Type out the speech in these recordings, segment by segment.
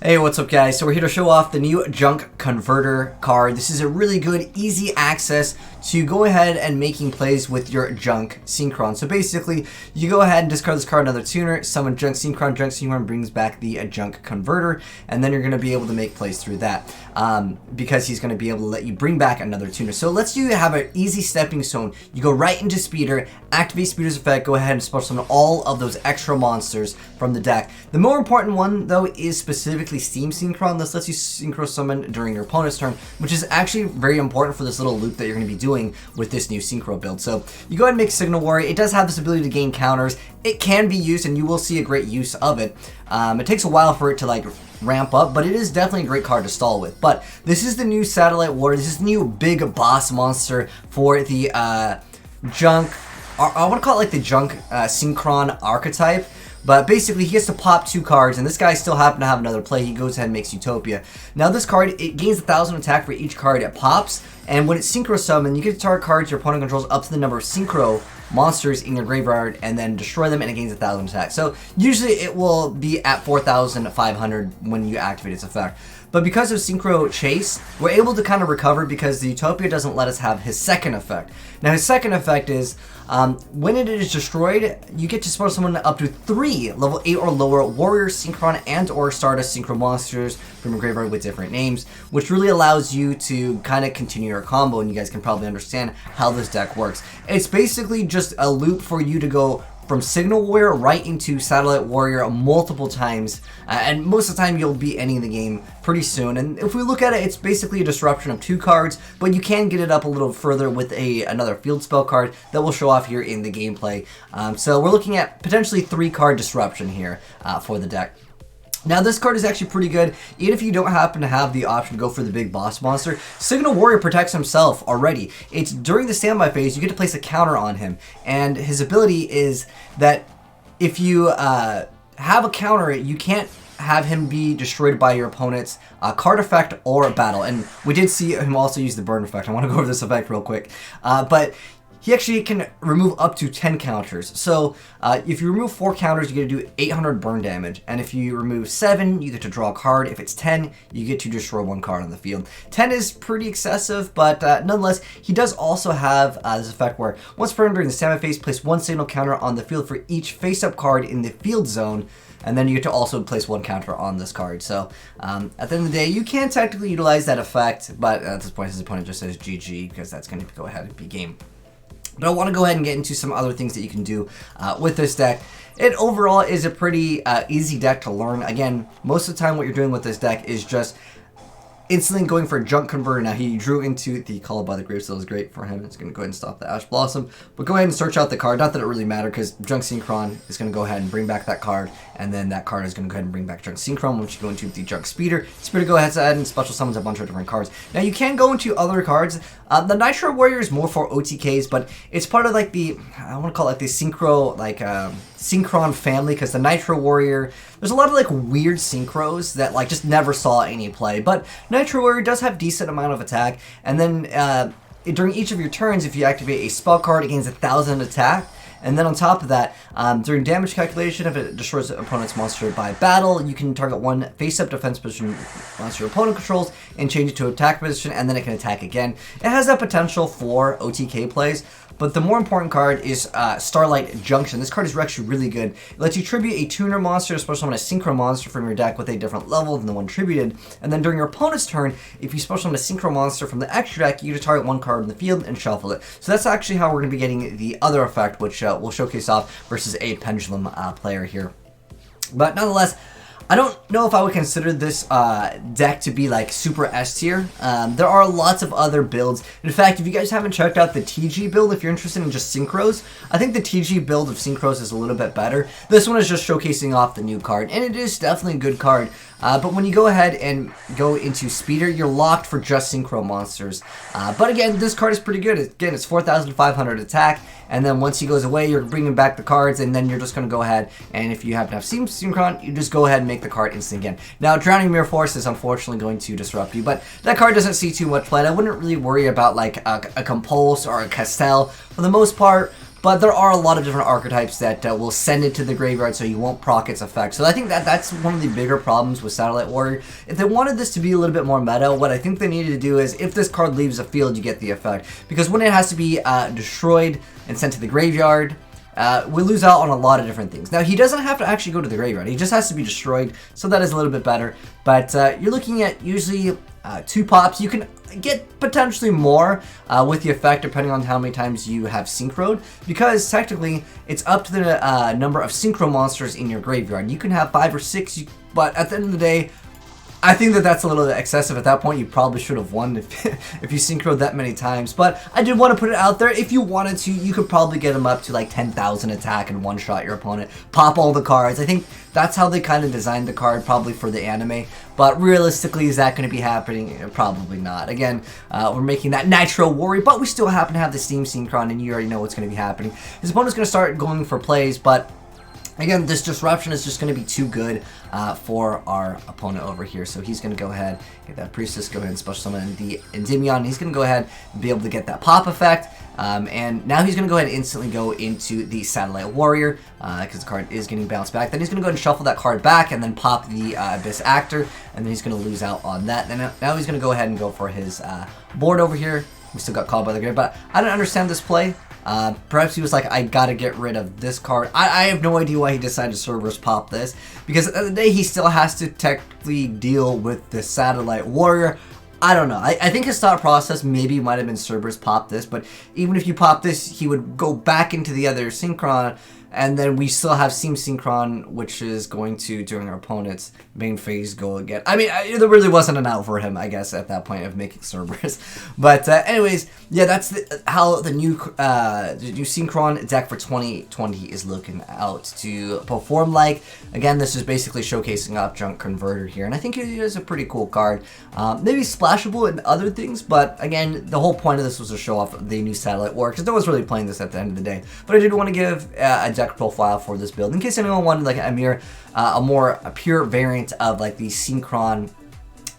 Hey, what's up guys? So we're here to show off the new Junk Converter card. This is a really good, easy access to go ahead and making plays with your Junk Synchron. So basically, you go ahead and discard this card, another tuner, summon Junk Synchron brings back the Junk Converter, and then you're going to be able to make plays through that because he's going to be able to let you bring back another tuner. So let's you have an easy stepping stone. You go right into Speeder, activate Speeder's effect, go ahead and special summon all of those extra monsters from the deck. The more important one though is specifically Steam Synchron. This lets you synchro summon during your opponent's turn, which is actually very important for this little loop that you're going to be doing with this new synchro build. So you go ahead and make Signal Warrior. It does have this ability to gain counters. It can be used, and you will see a great use of it. It takes a while for it to like ramp up, but it is definitely a great card to stall with. But this is the new Satellite Warrior. This is the new big boss monster for the Junk. I want to call it like the Junk Synchron archetype. But basically, he gets to pop 2 cards, and this guy still happened to have another play. He goes ahead and makes Utopia. Now, this card, it gains 1,000 attack for each card it pops, and when it's Synchro Summon, you get to target cards your opponent controls up to the number of Synchro monsters in your graveyard, and then destroy them, and it gains 1,000 attack. So, usually it will be at 4,500 when you activate its effect. But because of Synchro Chase, we're able to kind of recover because the Utopia doesn't let us have his second effect. Now, his second effect is, when it is destroyed, you get to spawn someone up to 3 level 8 or lower Warrior Synchron and or Stardust Synchro monsters from your graveyard with different names, which really allows you to kind of continue your combo, and you guys can probably understand how this deck works. It's basically just a loop for you to go from Signal Warrior right into Satellite Warrior multiple times, and most of the time you'll be ending the game pretty soon. And if we look at it, it's basically a disruption of 2 cards, but you can get it up a little further with another field spell card that we'll show off here in the gameplay. So we're looking at potentially 3 card disruption here for the deck. Now, this card is actually pretty good, even if you don't happen to have the option to go for the big boss monster. Signal Warrior protects himself already. It's during the standby phase, you get to place a counter on him, and his ability is that if you have a counter, you can't have him be destroyed by your opponent's card effect or battle. And we did see him also use the burn effect. I want to go over this effect real quick. But he actually can remove up to 10 counters. So if you remove 4 counters, you get to do 800 burn damage. And if you remove 7, you get to draw a card. If it's 10, you get to destroy 1 card on the field. 10 is pretty excessive, but nonetheless, he does also have this effect where once per turn during the standby phase, place 1 signal counter on the field for each face-up card in the field zone. And then you get to also place 1 counter on this card. So at the end of the day, you can technically utilize that effect, but at this point, his opponent just says GG because that's going to go ahead and be game. But I want to go ahead and get into some other things that you can do with this deck. It overall is a pretty easy deck to learn. Again, most of the time what you're doing with this deck is just instantly going for a Junk Converter. Now, he drew into the Call by the Grave, so it was great for him. It's going to go ahead and stop the Ash Blossom. But go ahead and search out the card. Not that it really matters, because Junk Synchron is going to go ahead and bring back that card, and then that card is going to go ahead and bring back Junk Synchron, which you go into the Junk Speeder. Speeder go ahead and special summons a bunch of different cards. Now, you can go into other cards. The Nitro Warrior is more for OTKs, but it's part of like the, I want to call it like the Synchro, like Synchron family, because the Nitro Warrior, there's a lot of like weird synchros that like just never saw any play, but Nitro Warrior does have decent amount of attack, and then during each of your turns, if you activate a spell card, it gains 1,000 attack. And then on top of that, during damage calculation, if it destroys the opponent's monster by battle, you can target 1 face-up defense position monster your opponent controls and change it to attack position, and then it can attack again. It has that potential for OTK plays, but the more important card is Starlight Junction. This card is actually really good. It lets you tribute a tuner monster, special summon a synchro monster from your deck with a different level than the one tributed, and then during your opponent's turn, if you special summon a synchro monster from the extra deck, you get to target 1 card in the field and shuffle it. So that's actually how we're going to be getting the other effect, which we'll showcase off versus a Pendulum player here. But nonetheless, I don't know if I would consider this deck to be like super S tier. There are lots of other builds. In fact, if you guys haven't checked out the TG build, if you're interested in just synchros, I think the TG build of synchros is a little bit better. This one is just showcasing off the new card, and it is definitely a good card. But when you go ahead and go into Speeder, you're locked for just Synchro monsters. But again, this card is pretty good. Again, it's 4,500 attack, and then once he goes away, you're bringing back the cards, and then you're just going to go ahead, and if you happen to have Steam Synchron, you just go ahead and make the card instant again. Now, Drowning Mirror Force is unfortunately going to disrupt you, but that card doesn't see too much play. I wouldn't really worry about like a Compulse or a Castell. For the most part, but there are a lot of different archetypes that will send it to the graveyard so you won't proc its effect. So I think that's one of the bigger problems with Satellite Warrior. If they wanted this to be a little bit more meta, what I think they needed to do is if this card leaves the field, you get the effect. Because when it has to be destroyed and sent to the graveyard, we lose out on a lot of different things. Now, he doesn't have to actually go to the graveyard. He just has to be destroyed, so that is a little bit better. But you're looking at usually 2 pops. You can get potentially more with the effect depending on how many times you have synchroed, because technically it's up to the number of synchro monsters in your graveyard. You can have 5 or 6, but at the end of the day, I think that's a little bit excessive. At that point, you probably should have won if you synchroed that many times. But I did want to put it out there. If you wanted to, you could probably get them up to like 10,000 attack and one-shot your opponent. Pop all the cards. I think that's how they kind of designed the card, probably for the anime. But realistically, is that going to be happening? Probably not. Again, we're making that Nitro Warrior, but we still happen to have the Steam Synchron, and you already know what's going to be happening. His opponent's going to start going for plays, but again, this disruption is just going to be too good for our opponent over here. So he's going to go ahead, get that Priestess, go ahead and special summon the Endymion. He's going to go ahead and be able to get that pop effect. And now he's going to go ahead and instantly go into the Satellite Warrior because the card is getting bounced back. Then he's going to go ahead and shuffle that card back and then pop the Abyss Actor. And then he's going to lose out on that. Then now he's going to go ahead and go for his board over here. We still got called by the grave, but I don't understand this play. Perhaps he was like, I gotta get rid of this card. I have no idea why he decided to Cerberus pop this, because at the end of the day, he still has to technically deal with the Satellite Warrior. I don't know. I think his thought process maybe might have been Cerberus pop this, but even if you pop this, he would go back into the other Synchron, and then we still have Steam Synchron, which is going to, during our opponent's main phase, go again. I mean, there really wasn't an out for him, I guess, at that point of making Cerberus. But anyways, yeah, that's how the new Synchron deck for 2020 is looking out to perform like. Again, this is basically showcasing off Junk Converter here, and I think it is a pretty cool card. Maybe splashable in other things, but again, the whole point of this was to show off the new Satellite War, because no one's really playing this at the end of the day. But I did want to give a deck profile for this build in case anyone wanted like a more pure variant of like the Synchron,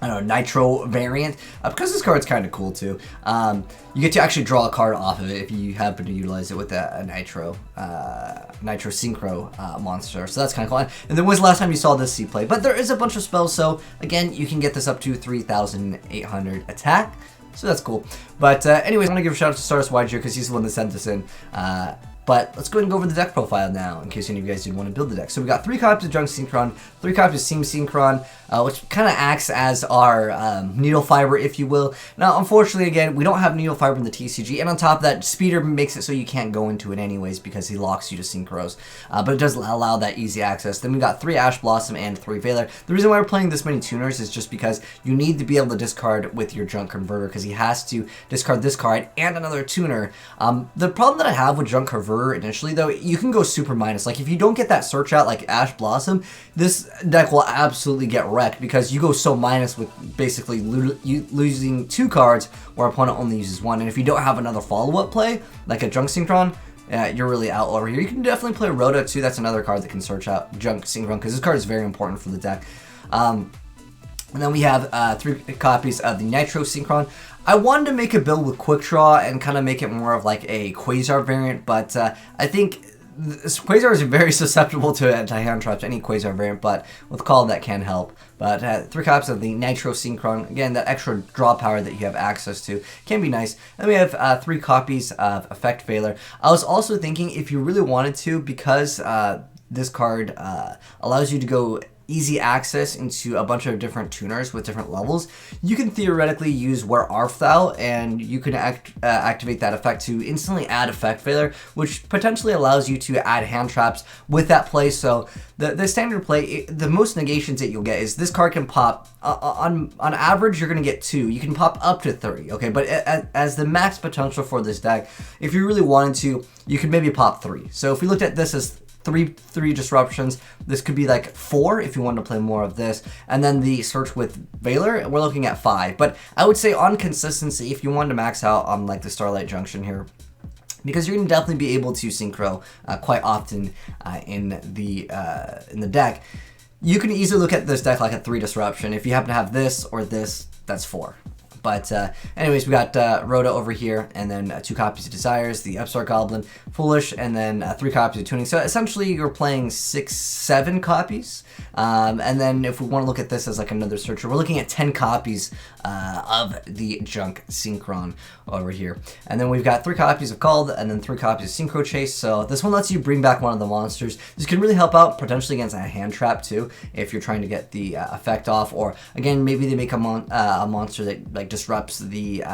I don't know, Nitro variant, because this card's kind of cool too. You get to actually draw a card off of it if you happen to utilize it with a Nitro Synchro monster. So that's kind of cool. And then when's the last time you saw this see play? But there is a bunch of spells, so again, you can get this up to 3,800 attack. So that's cool. But anyways, I want to give a shout out to AzneyesWhitedragon because he's the one that sent this in. But let's go ahead and go over the deck profile now, in case any of you guys did want to build the deck. So we got 3 copies of Junk Synchron, 3 copies of Steam Synchron, which kind of acts as our needle fiber, if you will. Now, unfortunately, again, we don't have needle fiber in the TCG, and on top of that, Speeder makes it so you can't go into it anyways because he locks you to Synchros. But it does allow that easy access. Then we got 3 Ash Blossom and 3 Veiler. The reason why we're playing this many tuners is just because you need to be able to discard with your Junk Converter, because he has to discard this card and another tuner. The problem that I have with Junk Converter initially, though, you can go super minus. Like, if you don't get that search out like Ash Blossom, this deck will absolutely get wrecked because you go so minus with basically losing 2 cards where opponent only uses 1. And if you don't have another follow-up play, like a Junk Synchron, you're really out over here. You can definitely play Rhoda too. That's another card that can search out Junk Synchron because this card is very important for the deck. And then we have 3 copies of the Nitro Synchron. I wanted to make a build with Quick Draw and kind of make it more of like a Quasar variant, but I think Quasar is very susceptible to hand traps, any Quasar variant, but with Call that can help. But 3 copies of the Nitro Synchron, again, that extra draw power that you have access to can be nice. Then we have 3 copies of Effect Veiler. I was also thinking if you really wanted to, because this card allows you to go easy access into a bunch of different tuners with different levels, you can theoretically use Where Art Thou, and you can activate that effect to instantly add Effect Failure, which potentially allows you to add hand traps with that play. So the standard play, the most negations that you'll get is this card can pop, on average you're going to get 2, you can pop up to 3, okay, but as the max potential for this deck, if you really wanted to, you could maybe pop 3. So if we looked at this as 3 disruptions, this could be like 4 if you wanted to play more of this, and then the search with Veiler, we're looking at 5. But I would say on consistency, if you wanted to max out on like the Starlight Junction here, because you're going to definitely be able to synchro quite often in the deck, you can easily look at this deck like a 3 disruption. If you happen to have this or this, that's 4. But anyways, we got Rhoda over here, and then 2 copies of Desires, the Upstart Goblin, Foolish, and then 3 copies of Tuning. So essentially, you're playing 6, 7 copies. And then if we want to look at this as like another searcher, we're looking at 10 copies of the Junk Synchron over here. And then we've got 3 copies of Called, and then 3 copies of Synchro Chase. So this one lets you bring back one of the monsters. This can really help out potentially against a hand trap too, if you're trying to get the effect off. Or again, maybe they make a monster that like disrupts the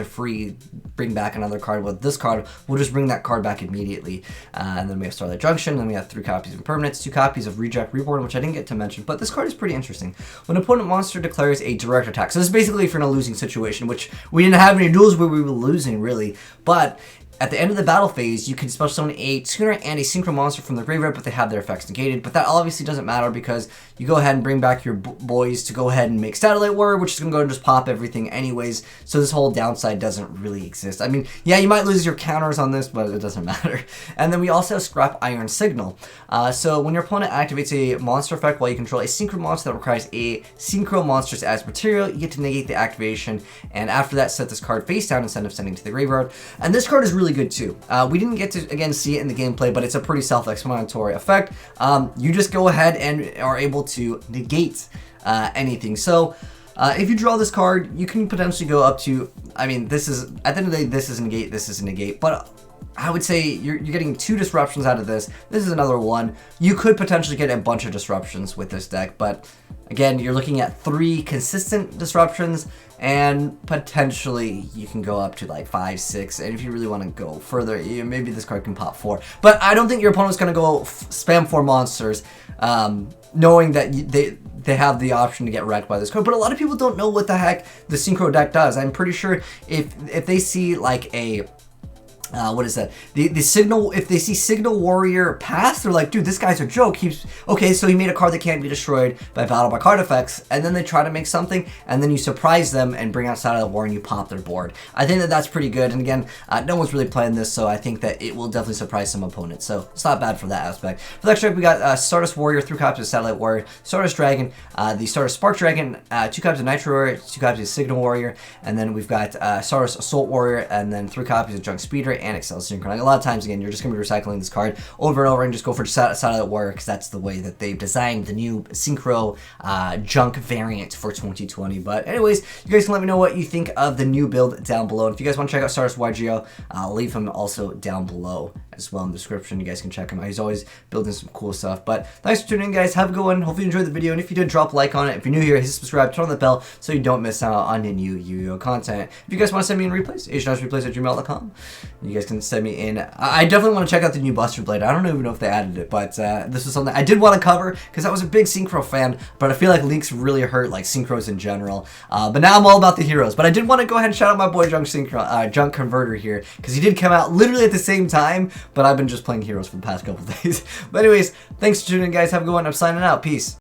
free bring back another card. With this card, we'll just bring that card back immediately. And then we have Starlight Junction, then we have 3 copies of Impermanence, 2 copies of Reject Reborn, which I didn't get to mention, but this card is pretty interesting. When an opponent monster declares a direct attack, so this is basically if you're in a losing situation, which we didn't have any duels where we were losing really, but at the end of the battle phase, you can special summon a tuner and a synchro monster from the graveyard, but they have their effects negated. But that obviously doesn't matter because you go ahead and bring back your boys to go ahead and make Satellite Warrior, which is going to go and just pop everything anyways. So this whole downside doesn't really exist. I mean, yeah, you might lose your counters on this, but it doesn't matter. And then we also have Scrap Iron Signal. So when your opponent activates a monster effect while you control a synchro monster that requires a synchro monsters as material, you get to negate the activation. And after that, set this card face down instead of sending to the graveyard. And this card is really good too. We didn't get to, again, see it in the gameplay, but it's a pretty self-explanatory effect. You just go ahead and are able to negate anything. So if you draw this card, you can potentially go up to, I mean, this is, at the end of the day, this is a negate, this is a negate, but I would say you're getting 2 disruptions out of this. This is another one. You could potentially get a bunch of disruptions with this deck, but again, you're looking at 3 consistent disruptions, and potentially you can go up to like 5, 6, and if you really want to go further, maybe this card can pop 4. But I don't think your opponent's going to go spam 4 monsters, knowing that they have the option to get wrecked by this card. But a lot of people don't know what the heck the Synchro deck does. I'm pretty sure if they see like a what is that? The signal, if they see Signal Warrior pass, they're like, dude, this guy's a joke. Okay, so he made a card that can't be destroyed by battle by card effects, and then they try to make something, and then you surprise them and bring out Satellite War and you pop their board. I think that that's pretty good, and again, no one's really playing this, so I think that it will definitely surprise some opponents, so it's not bad for that aspect. For the next deck, we got Stardust Warrior, 3 copies of Satellite Warrior, Stardust Dragon, the Stardust Spark Dragon, 2 copies of Nitro Warrior, 2 copies of Signal Warrior, and then we've got Stardust Assault Warrior, and then 3 copies of Junk Speeder and Excel Synchro. A lot of times, again, you're just going to be recycling this card over and over and just go for Satellite Warrior because that's the way that they've designed the new Synchro Junk variant for 2020. But anyways, you guys can let me know what you think of the new build down below. And if you guys want to check out Stardust Yugioh, I'll leave him also down below as well in the description. You guys can check him out. He's always building some cool stuff. But thanks for tuning in, guys. Have a good one. Hopefully you enjoyed the video. And if you did, drop a like on it. If you're new here, hit subscribe, turn on the bell so you don't miss out on the new Yu-Gi-Oh content. If you guys want to send me in replays, azneyesreplays@gmail.com. You guys can send me in. I definitely want to check out the new Buster Blade. I don't even know if they added it, but this was something I did want to cover because I was a big Synchro fan, but I feel like leaks really hurt like Synchros in general. But now I'm all about the heroes. But I did want to go ahead and shout out my boy Junk Synchro, Junk Converter here, because he did come out literally at the same time, but I've been just playing heroes for the past couple days. But anyways, thanks for tuning in, guys. Have a good one. I'm signing out. Peace.